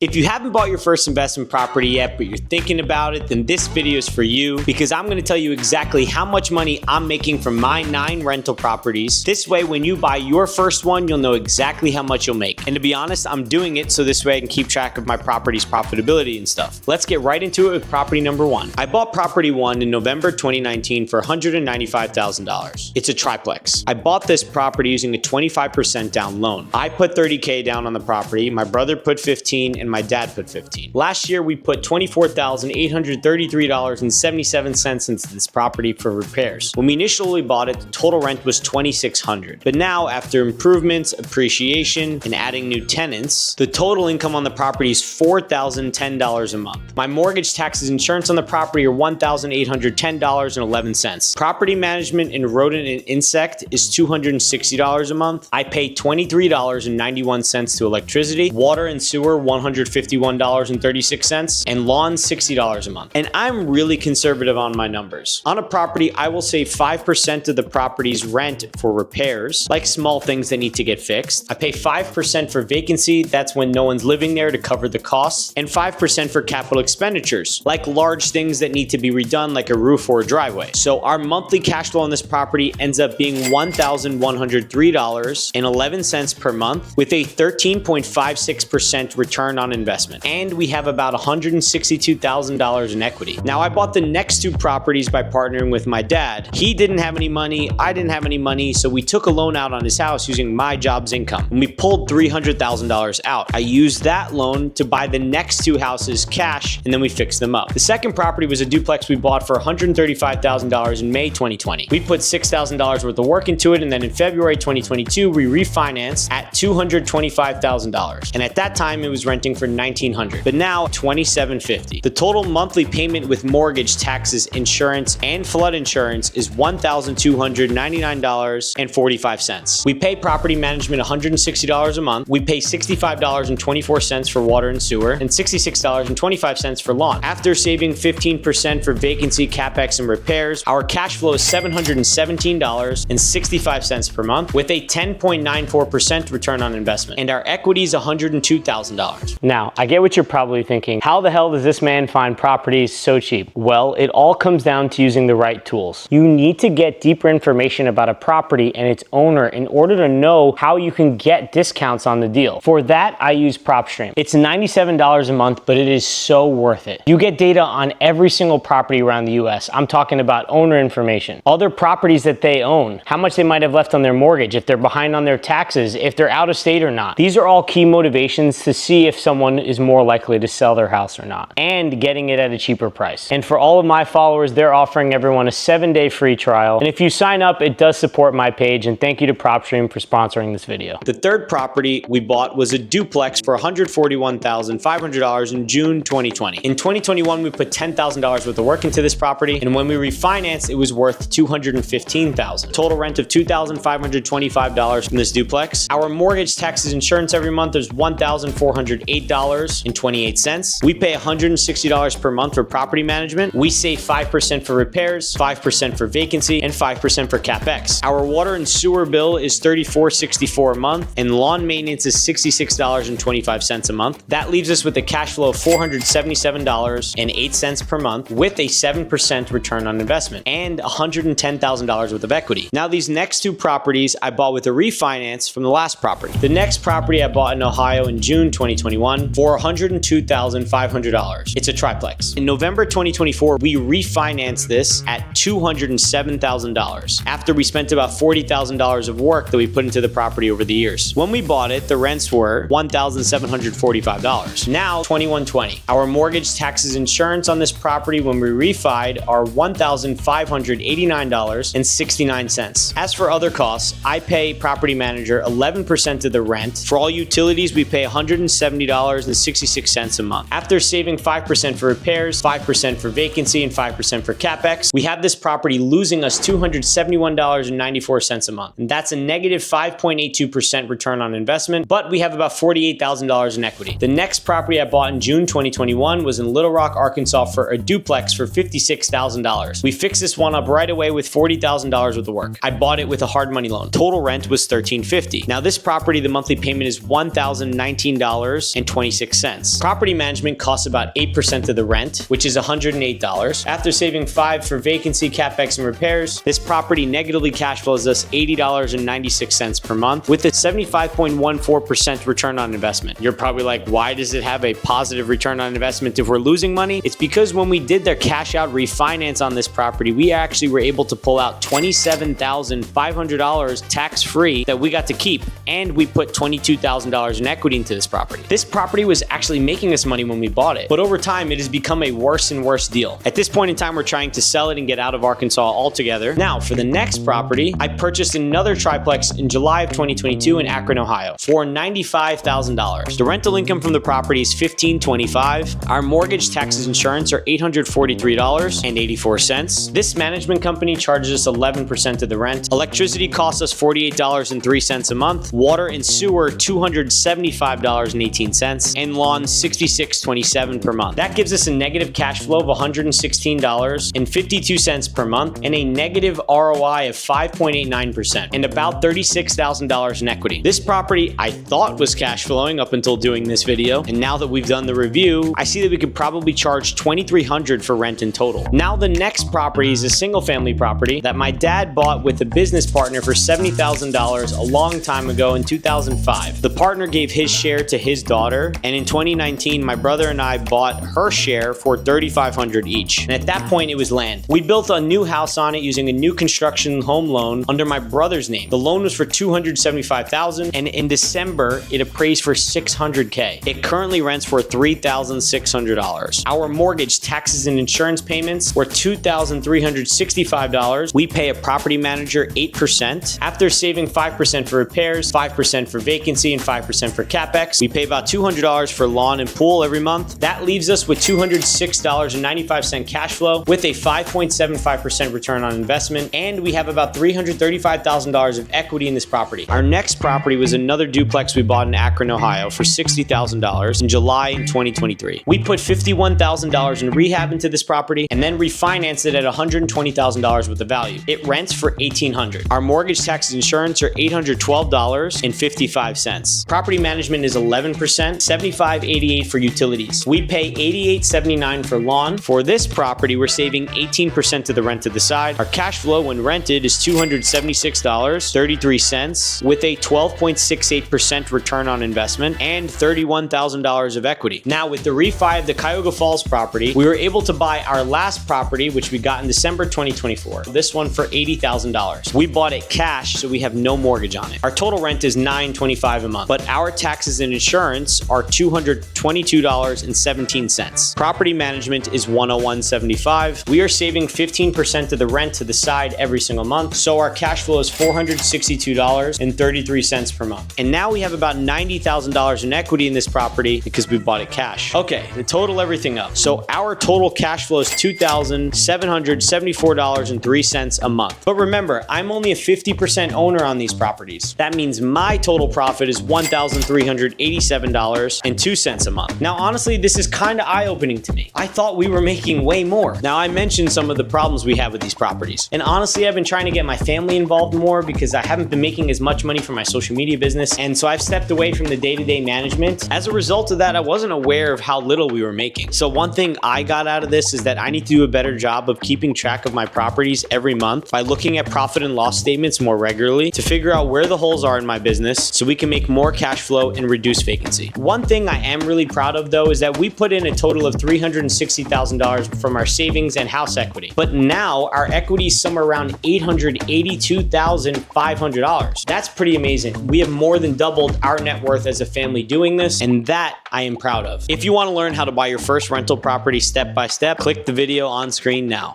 If you haven't bought your first investment property yet, but you're thinking about it, then this video is for you because I'm going to tell you exactly how much money I'm making from my 9 rental properties. This way, when you buy your first one, you'll know exactly how much you'll make. And to be honest, I'm doing it so this way I can keep track of my property's profitability and stuff. Let's get right into it with property number 1. I bought property 1 in November 2019 for $195,000. It's a triplex. I bought this property using a 25% down loan. I put $30K down on the property, my brother put 15, and my dad put 15. Last year, we put $24,833.77 into this property for repairs. When we initially bought it, the total rent was $2,600. But now, after improvements, appreciation, and adding new tenants, the total income on the property is $4,010 a month. My mortgage, taxes, insurance on the property are $1,810.11. Property management and rodent and insect is $260 a month. I pay $23.91 to electricity, water and sewer $151.36, and lawn $60 a month. And I'm really conservative on my numbers. On a property, I will save 5% of the property's rent for repairs, like small things that need to get fixed. I pay 5% for vacancy, that's when no one's living there, to cover the costs, and 5% for capital expenditures, like large things that need to be redone, like a roof or a driveway. So our monthly cash flow on this property ends up being $1,103.11 per month, with a 13.56% return on investment. And we have about $162,000 in equity. Now, I bought the next 2 properties by partnering with my dad. He didn't have any money, I didn't have any money, so we took a loan out on his house using my job's income. And we pulled $300,000 out. I used that loan to buy the next 2 houses cash, and then we fixed them up. The second property was a duplex we bought for $135,000 in May 2020. We put $6,000 worth of work into it, and then in February 2022, we refinanced at $225,000. And at that time, it was renting for $1,900, but now $2,750. The total monthly payment with mortgage, taxes, insurance, and flood insurance is $1,299.45. We pay property management $160 a month. We pay $65.24 for water and sewer, and $66.25 for lawn. After saving 15% for vacancy, capex, and repairs, our cash flow is $717.65 per month, with a 10.94% return on investment, and our equity is $102,000. Now, I get what you're probably thinking. How the hell does this man find properties so cheap? Well, it all comes down to using the right tools. You need to get deeper information about a property and its owner in order to know how you can get discounts on the deal. For that, I use PropStream. It's $97 a month, but it is so worth it. You get data on every single property around the US. I'm talking about owner information, other properties that they own, how much they might have left on their mortgage, if they're behind on their taxes, if they're out of state or not. These are all key motivations to see if someone is more likely to sell their house or not, and getting it at a cheaper price. And for all of my followers, they're offering everyone a 7-day free trial. And if you sign up, it does support my page, and thank you to PropStream for sponsoring this video. The third property we bought was a duplex for $141,500 in June 2020. In 2021, we put $10,000 worth of work into this property, and when we refinanced, it was worth $215,000. Total rent of $2,525 from this duplex. Our mortgage, taxes, insurance every month is $1,408.28. We pay $160 per month for property management. We save 5% for repairs, 5% for vacancy, and 5% for capex. Our water and sewer bill is $34.64 a month, and lawn maintenance is $66.25 a month. That leaves us with a cash flow of $477.08 per month, with a 7% return on investment and $110,000 worth of equity. Now, these next 2 properties I bought with a refinance from the last property. The next property I bought in Ohio in June 2021 for $102,500. It's a triplex. In November 2024, we refinanced this at $207,000 after we spent about $40,000 of work that we put into the property over the years. When we bought it, the rents were $1,745. Now, $2,120. Our mortgage, taxes, insurance on this property when we refied are $1,589.69. As for other costs, I pay property manager 11% of the rent. For all utilities, we pay $170.66 a month. After saving 5% for repairs, 5% for vacancy, and 5% for capex, we have this property losing us $271.94 a month. And that's a negative 5.82% return on investment, but we have about $48,000 in equity. The next property I bought in June 2021 was in Little Rock, Arkansas for a duplex for $56,000. We fixed this one up right away with $40,000 worth of work. I bought it with a hard money loan. Total rent was $1,350. Now, this property, the monthly payment is $1,019.25 $2.26. Property management costs about 8% of the rent, which is $108. After saving $5 for vacancy, capex, and repairs, this property negatively cash flows us $80.96 per month with a 75.14% return on investment. You're probably like, why does it have a positive return on investment if we're losing money? It's because when we did their cash out refinance on this property, we actually were able to pull out $27,500 tax-free that we got to keep, and we put $22,000 in equity into this property. This property was actually making us money when we bought it, but over time, it has become a worse and worse deal. At this point in time, we're trying to sell it and get out of Arkansas altogether. Now, for the next property, I purchased another triplex in July of 2022 in Akron, Ohio for $95,000. The rental income from the property is $1,525. Our mortgage, taxes, insurance are $843.84. This management company charges us 11% of the rent. Electricity costs us $48.03 a month. Water and sewer, $275.18, and lawn, $66.27 per month. That gives us a negative cash flow of $116.52 per month and a negative ROI of 5.89% and about $36,000 in equity. This property I thought was cash flowing up until doing this video, and now that we've done the review, I see that we could probably charge $2,300 for rent in total. Now the next property is a single family property that my dad bought with a business partner for $70,000 a long time ago in 2005. The partner gave his share to his daughter, and in 2019, my brother and I bought her share for $3,500 each. And at that point, it was land. We built a new house on it using a new construction home loan under my brother's name. The loan was for $275,000, and in December, it appraised for $600K. It currently rents for $3,600. Our mortgage, taxes, and insurance payments were $2,365. We pay a property manager 8%. After saving 5% for repairs, 5% for vacancy, and 5% for capex, we pay about $200 for lawn and pool every month. That leaves us with $206.95 cash flow with a 5.75% return on investment, and we have about $335,000 of equity in this property. Our next property was another duplex we bought in Akron, Ohio for $60,000 in July in 2023. We put $51,000 in rehab into this property and then refinanced it at $120,000 worth of value. It rents for $1,800. Our mortgage, taxes, insurance are $812.55. Property management is 11%, $75.88 for utilities. We pay $88.79 for lawn. For this property, we're saving 18% of the rent to the side. Our cash flow when rented is $276.33 with a 12.68% return on investment and $31,000 of equity. Now, with the refi of the Cuyahoga Falls property, we were able to buy our last property, which we got in December 2024. This one for $80,000. We bought it cash, so we have no mortgage on it. Our total rent is $925 a month, but our taxes and insurance are $222.17. Property management is $101.75. We are saving 15% of the rent to the side every single month, so our cash flow is $462.33 per month. And now we have about $90,000 in equity in this property because we bought it cash. Okay, to total everything up. So our total cash flow is $2,774.03 a month. But remember, I'm only a 50% owner on these properties. That means my total profit is $1,387.02 a month. Now, honestly, this is kind of eye-opening to me. I thought we were making way more. Now, I mentioned some of the problems we have with these properties. And honestly, I've been trying to get my family involved more because I haven't been making as much money from my social media business. And so I've stepped away from the day-to-day management. As a result of that, I wasn't aware of how little we were making. So one thing I got out of this is that I need to do a better job of keeping track of my properties every month by looking at profit and loss statements more regularly to figure out where the holes are in my business so we can make more cash flow and reduce vacancy. One thing I am really proud of though is that we put in a total of $360,000 from our savings and house equity. But now our equity is somewhere around $882,500. That's pretty amazing. We have more than doubled our net worth as a family doing this, and that I am proud of. If you want to learn how to buy your first rental property step by step, click the video on screen now.